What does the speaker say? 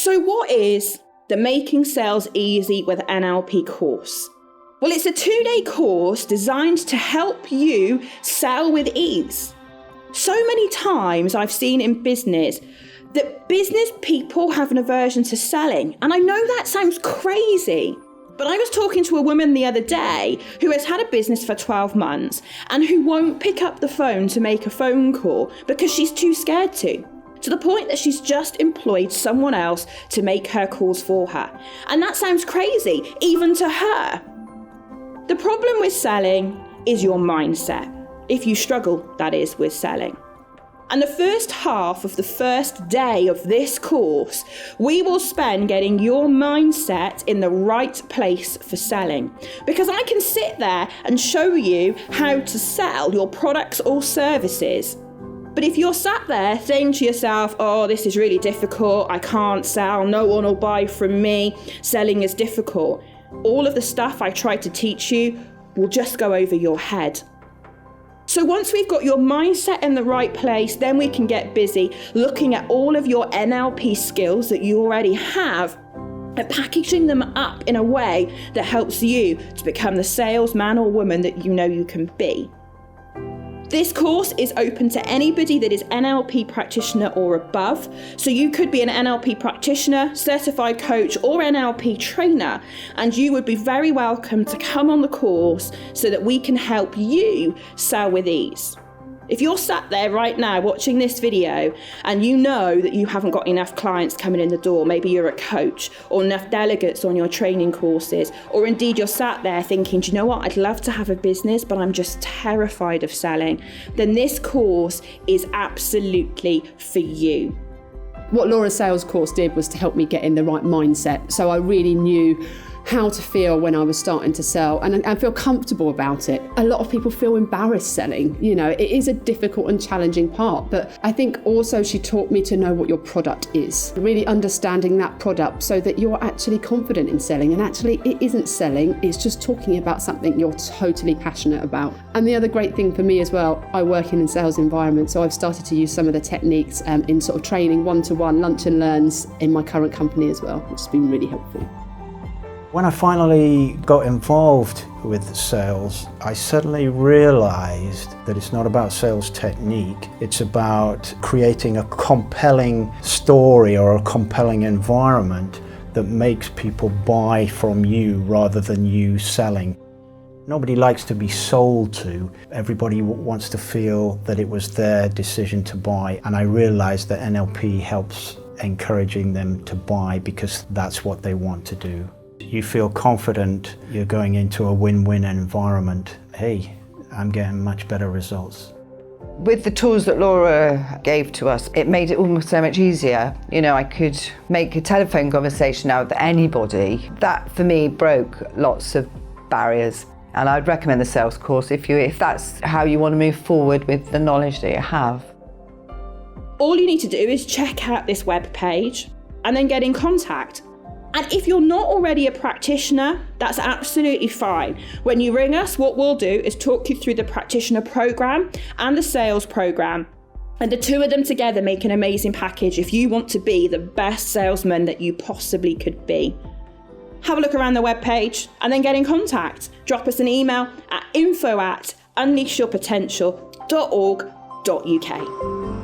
So what is the Making Sales Easy with NLP course? Well, it's a 2-day course designed to help you sell with ease. So many times I've seen in business that business people have an aversion to selling. And I know that sounds crazy, but I was talking to a woman the other day who has had a business for 12 months and who won't pick up the phone to make a phone call because she's too scared to the point that she's just employed someone else to make her calls for her. And that sounds crazy, even to her. The problem with selling is your mindset. If you struggle, that is, with selling. And the first half of the first day of this course, we will spend getting your mindset in the right place for selling. Because I can sit there and show you how to sell your products or services. But if you're sat there saying to yourself, oh, this is really difficult, I can't sell, no one will buy from me, selling is difficult, all of the stuff I tried to teach you will just go over your head. So once we've got your mindset in the right place, then we can get busy looking at all of your NLP skills that you already have and packaging them up in a way that helps you to become the salesman or woman that you know you can be. This course is open to anybody that is NLP practitioner or above. So you could be an NLP practitioner, certified coach, or NLP trainer, and you would be very welcome to come on the course so that we can help you sell with ease. If you're sat there right now watching this video and you know that you haven't got enough clients coming in the door, maybe you're a coach, or enough delegates on your training courses, or indeed you're sat there thinking, do you know what, I'd love to have a business, but I'm just terrified of selling, then this course is absolutely for you. What Laura's sales course did was to help me get in the right mindset. So I really knew how to feel when I was starting to sell and feel comfortable about it. A lot of people feel embarrassed selling. You know, it is a difficult and challenging part, but I think also she taught me to know what your product is, really understanding that product so that you're actually confident in selling. And actually it isn't selling, it's just talking about something you're totally passionate about. And the other great thing for me as well, I work in a sales environment, so I've started to use some of the techniques in sort of training, one-to-one, lunch and learns in my current company as well, which has been really helpful. When I finally got involved with sales, I suddenly realized that it's not about sales technique, it's about creating a compelling story or a compelling environment that makes people buy from you rather than you selling. Nobody likes to be sold to. Everybody wants to feel that it was their decision to buy, and I realized that NLP helps encouraging them to buy because that's what they want to do. You feel confident, you're going into a win-win environment. Hey, I'm getting much better results. With the tools that Laura gave to us, it made it almost so much easier. You know, I could make a telephone conversation now with anybody. That for me broke lots of barriers. And I'd recommend the sales course if that's how you want to move forward with the knowledge that you have. All you need to do is check out this web page and then get in contact. And if you're not already a practitioner, that's absolutely fine. When you ring us, what we'll do is talk you through the practitioner program and the sales program. And the two of them together make an amazing package if you want to be the best salesman that you possibly could be. Have a look around the webpage and then get in contact. Drop us an email at info@unleashyourpotential.org.uk.